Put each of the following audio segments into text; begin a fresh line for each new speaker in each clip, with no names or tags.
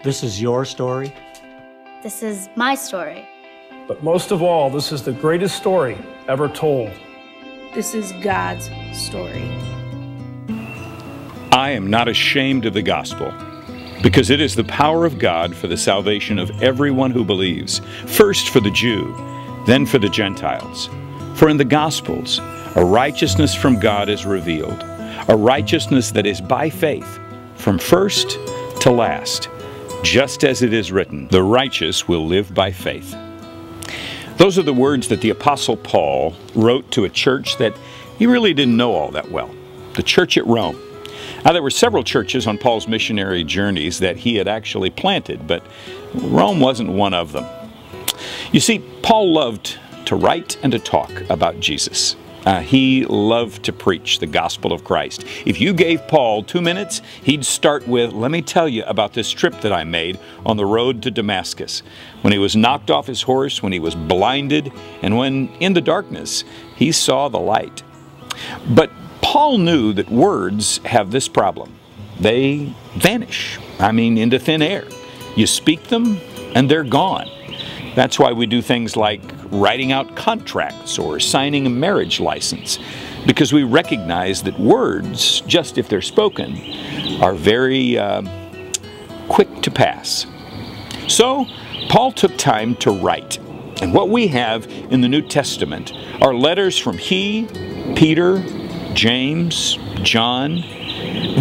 This is your story.
This is my story.
But most of all, this is the greatest story ever told.
This is God's story.
I am not ashamed of the gospel, because it is the power of God for the salvation of everyone who believes, first for the Jew, then for the Gentiles. For in the Gospels, a righteousness from God is revealed, a righteousness that is by faith, from first to last, just as it is written, the righteous will live by faith. Those are the words that the Apostle Paul wrote to a church that he really didn't know all that well, the church at Rome. Now, there were several churches on Paul's missionary journeys that he had actually planted, but Rome wasn't one of them. You see, Paul loved to write and to talk about Jesus. He loved to preach the gospel of Christ. If you gave Paul 2 minutes, he'd start with, let me tell you about this trip that I made on the road to Damascus, when he was knocked off his horse, when he was blinded, and when in the darkness he saw the light. But Paul knew that words have this problem. They vanish, into thin air. You speak them and they're gone. That's why we do things like writing out contracts or signing a marriage license, because we recognize that words, just if they're spoken, are very quick to pass. So Paul took time to write. And what we have in the New Testament are letters from he, Peter, James, John,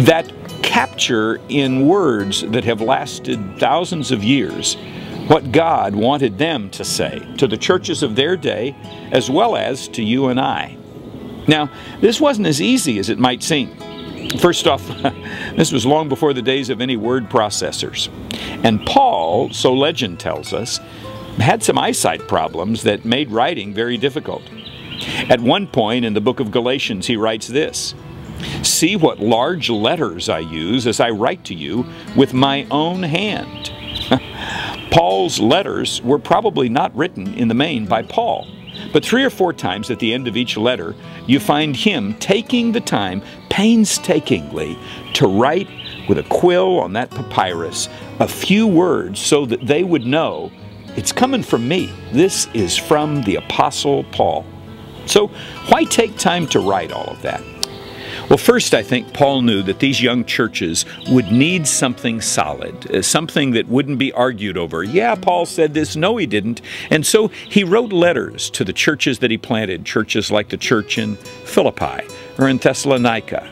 that capture in words that have lasted thousands of years what God wanted them to say to the churches of their day, as well as to you and I. Now, this wasn't as easy as it might seem. First off, this was long before the days of any word processors. And Paul, so legend tells us, had some eyesight problems that made writing very difficult. At one point in the book of Galatians, he writes this, "See what large letters I use as I write to you with my own hand." Paul's letters were probably not written in the main by Paul, but 3 or 4 times at the end of each letter, you find him taking the time painstakingly to write with a quill on that papyrus a few words so that they would know, it's coming from me. This is from the Apostle Paul. So why take time to write all of that? Well, first, I think Paul knew that these young churches would need something solid, something that wouldn't be argued over. Yeah, Paul said this. No, he didn't. And so he wrote letters to the churches that he planted, churches like the church in Philippi or in Thessalonica,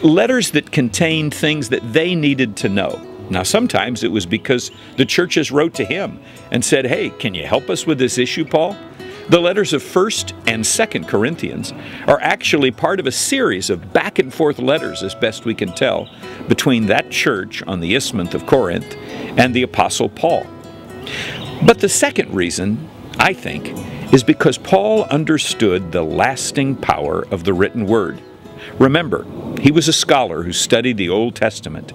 letters that contained things that they needed to know. Now, sometimes it was because the churches wrote to him and said, hey, can you help us with this issue, Paul? The letters of 1st and 2nd Corinthians are actually part of a series of back and forth letters, as best we can tell, between that church on the Isthmus of Corinth and the Apostle Paul. But the second reason, I think, is because Paul understood the lasting power of the written word. Remember, he was a scholar who studied the Old Testament,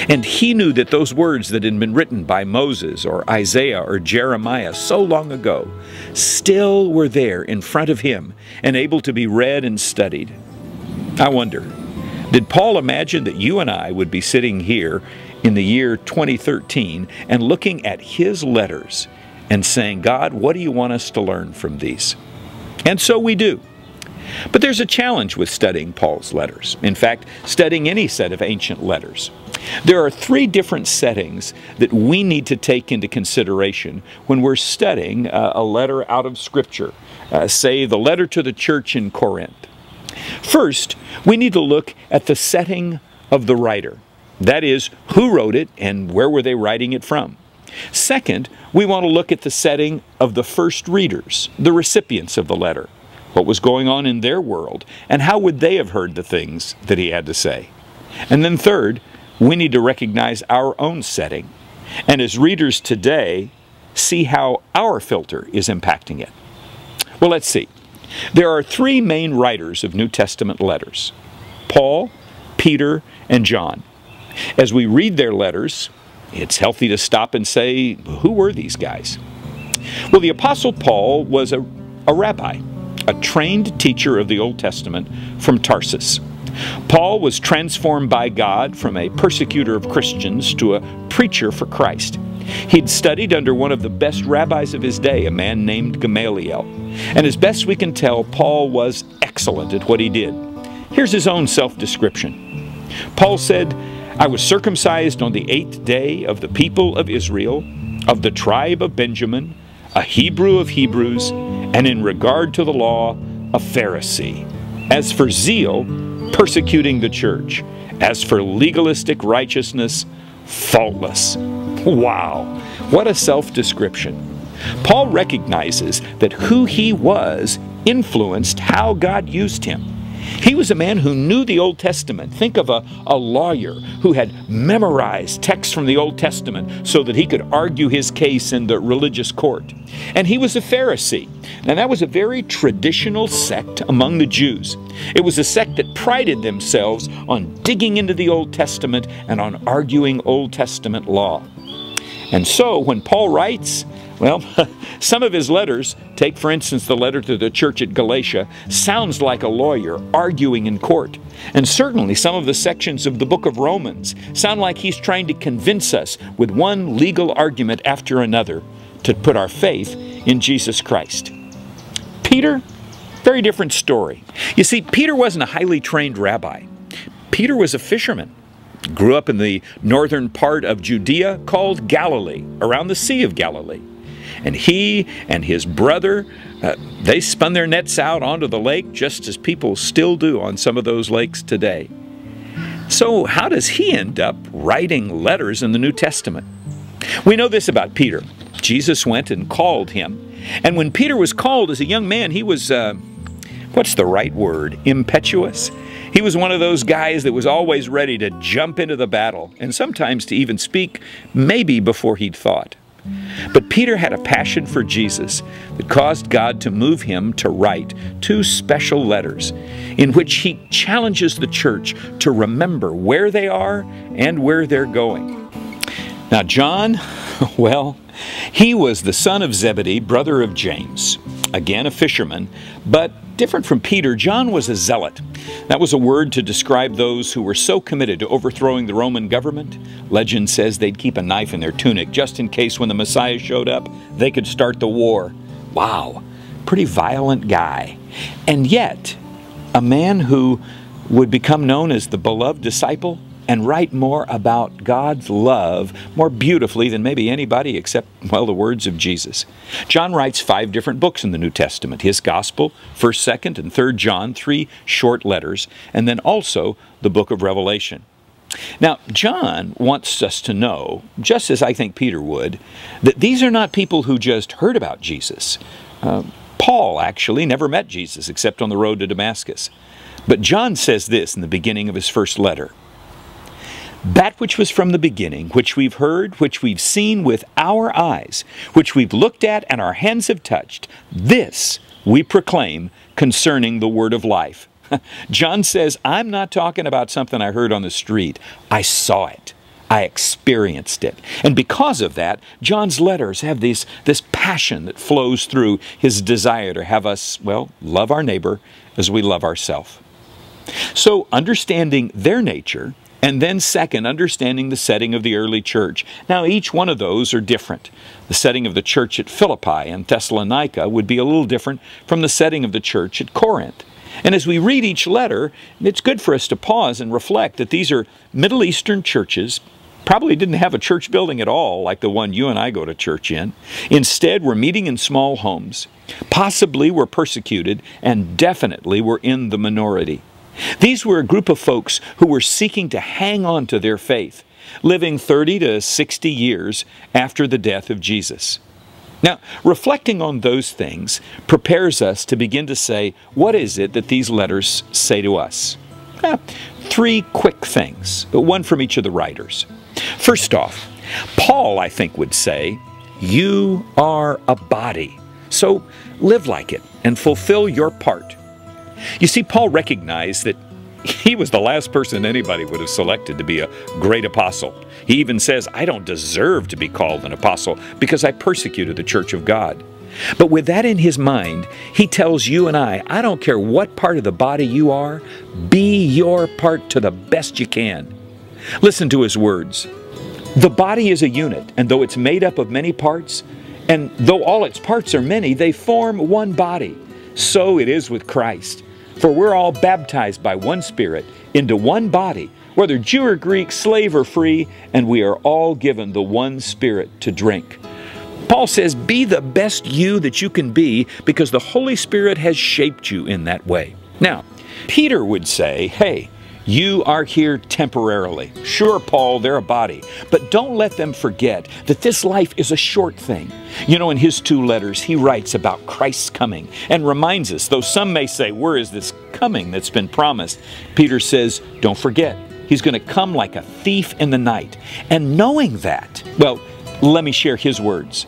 and he knew that those words that had been written by Moses or Isaiah or Jeremiah so long ago still were there in front of him and able to be read and studied. I wonder, did Paul imagine that you and I would be sitting here in the year 2013 and looking at his letters and saying, God, what do you want us to learn from these? And so we do. But there's a challenge with studying Paul's letters. In fact, studying any set of ancient letters. There are 3 different settings that we need to take into consideration when we're studying a letter out of Scripture, say the letter to the church in Corinth. First, we need to look at the setting of the writer. That is, who wrote it and where were they writing it from. Second, we want to look at the setting of the first readers, the recipients of the letter. What was going on in their world, and how would they have heard the things that he had to say? And then third, we need to recognize our own setting, and as readers today, see how our filter is impacting it. Well, let's see. There are 3 main writers of New Testament letters: Paul, Peter, and John. As we read their letters, it's healthy to stop and say, who were these guys? Well, the Apostle Paul was a rabbi, a trained teacher of the Old Testament from Tarsus. Paul was transformed by God from a persecutor of Christians to a preacher for Christ. He'd studied under one of the best rabbis of his day, a man named Gamaliel. And as best we can tell, Paul was excellent at what he did. Here's his own self-description. Paul said, "I was circumcised on the 8th day of the people of Israel, of the tribe of Benjamin, a Hebrew of Hebrews, and in regard to the law, a Pharisee. As for zeal, persecuting the church. As for legalistic righteousness, faultless." Wow, what a self-description. Paul recognizes that who he was influenced how God used him. He was a man who knew the Old Testament. Think of a lawyer who had memorized texts from the Old Testament so that he could argue his case in the religious court. And he was a Pharisee. Now that was a very traditional sect among the Jews. It was a sect that prided themselves on digging into the Old Testament and on arguing Old Testament law. And so when Paul writes, well, some of his letters, take for instance the letter to the church at Galatia, sounds like a lawyer arguing in court. And certainly some of the sections of the book of Romans sound like he's trying to convince us with one legal argument after another to put our faith in Jesus Christ. Peter, very different story. You see, Peter wasn't a highly trained rabbi. Peter was a fisherman. Grew up in the northern part of Judea called Galilee, around the Sea of Galilee. And he and his brother, they spun their nets out onto the lake just as people still do on some of those lakes today. So how does he end up writing letters in the New Testament? We know this about Peter. Jesus went and called him. And when Peter was called as a young man, he was, what's the right word? Impetuous? He was one of those guys that was always ready to jump into the battle, and sometimes to even speak maybe before he'd thought. But Peter had a passion for Jesus that caused God to move him to write 2 special letters in which he challenges the church to remember where they are and where they're going. Now John, well, he was the son of Zebedee, brother of James, again a fisherman, but different from Peter, John was a zealot. That was a word to describe those who were so committed to overthrowing the Roman government. Legend says they'd keep a knife in their tunic just in case when the Messiah showed up, they could start the war. Wow, pretty violent guy. And yet, a man who would become known as the beloved disciple and write more about God's love more beautifully than maybe anybody except, well, the words of Jesus. John writes 5 different books in the New Testament. His Gospel, 1st, 2nd, and 3rd John, 3 short letters, and then also the book of Revelation. Now, John wants us to know, just as I think Peter would, that these are not people who just heard about Jesus. Paul actually never met Jesus except on the road to Damascus. But John says this in the beginning of his first letter. That which was from the beginning, which we've heard, which we've seen with our eyes, which we've looked at and our hands have touched, this we proclaim concerning the word of life. John says, I'm not talking about something I heard on the street. I saw it. I experienced it. And because of that, John's letters have this passion that flows through his desire to have us, well, love our neighbor as we love ourselves. So understanding their nature, and then second, understanding the setting of the early church. Now, each one of those are different. The setting of the church at Philippi and Thessalonica would be a little different from the setting of the church at Corinth. And as we read each letter, it's good for us to pause and reflect that these are Middle Eastern churches, probably didn't have a church building at all like the one you and I go to church in. Instead, were meeting in small homes, possibly were persecuted, and definitely were in the minority. These were a group of folks who were seeking to hang on to their faith, living 30 to 60 years after the death of Jesus. Now, reflecting on those things prepares us to begin to say, what is it that these letters say to us? 3 quick things, one from each of the writers. First off, Paul, I think, would say, you are a body, so live like it and fulfill your part. You see, Paul recognized that he was the last person anybody would have selected to be a great apostle. He even says, I don't deserve to be called an apostle because I persecuted the church of God. But with that in his mind, he tells you and I don't care what part of the body you are, be your part to the best you can. Listen to his words. The body is a unit, and though it's made up of many parts, and though all its parts are many, they form one body. So it is with Christ. For we're all baptized by one Spirit into one body, whether Jew or Greek, slave or free, and we are all given the one Spirit to drink. Paul says, be the best you that you can be, because the Holy Spirit has shaped you in that way. Now, Peter would say, hey, you are here temporarily. Sure, Paul, they're a body, but don't let them forget that this life is a short thing. You know, in his 2 letters, he writes about Christ's coming and reminds us, though some may say, where is this coming that's been promised? Peter says, don't forget, he's going to come like a thief in the night. And knowing that, well, let me share his words.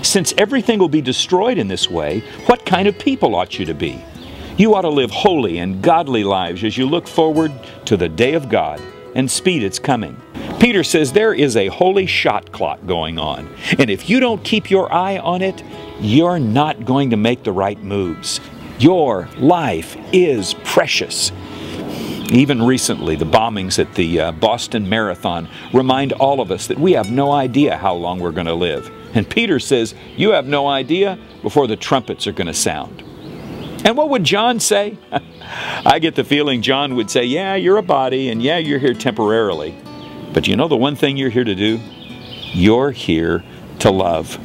Since everything will be destroyed in this way, what kind of people ought you to be? You ought to live holy and godly lives as you look forward to the day of God and speed its coming. Peter says there is a holy shot clock going on, and if you don't keep your eye on it, you're not going to make the right moves. Your life is precious. Even recently, the bombings at the Boston Marathon remind all of us that we have no idea how long we're going to live. And Peter says, you have no idea before the trumpets are going to sound. And what would John say? I get the feeling John would say, yeah, you're a body, and yeah, you're here temporarily. But you know the one thing you're here to do? You're here to love.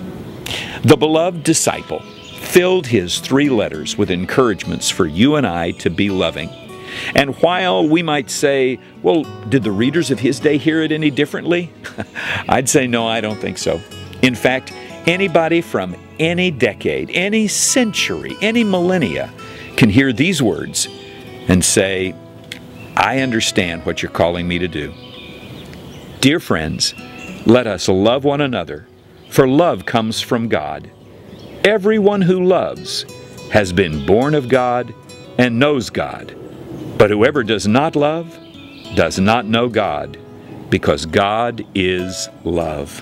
The beloved disciple filled his 3 letters with encouragements for you and I to be loving. And while we might say, well, did the readers of his day hear it any differently? I'd say, no, I don't think so. In fact, anybody from any decade, any century, any millennia can hear these words and say, I understand what you're calling me to do. Dear friends, let us love one another, for love comes from God. Everyone who loves has been born of God and knows God. But whoever does not love does not know God, because God is love.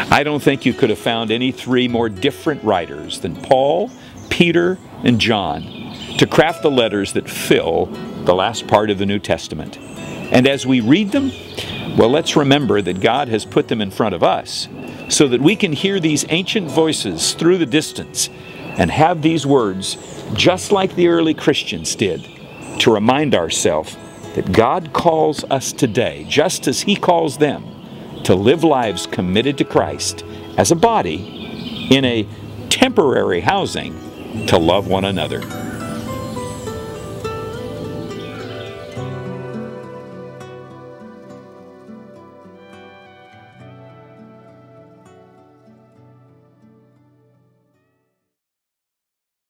I don't think you could have found any 3 more different writers than Paul, Peter, and John to craft the letters that fill the last part of the New Testament. And as we read them, well, let's remember that God has put them in front of us so that we can hear these ancient voices through the distance and have these words, just like the early Christians did, to remind ourselves that God calls us today, just as He calls them, to live lives committed to Christ as a body in a temporary housing to love one another.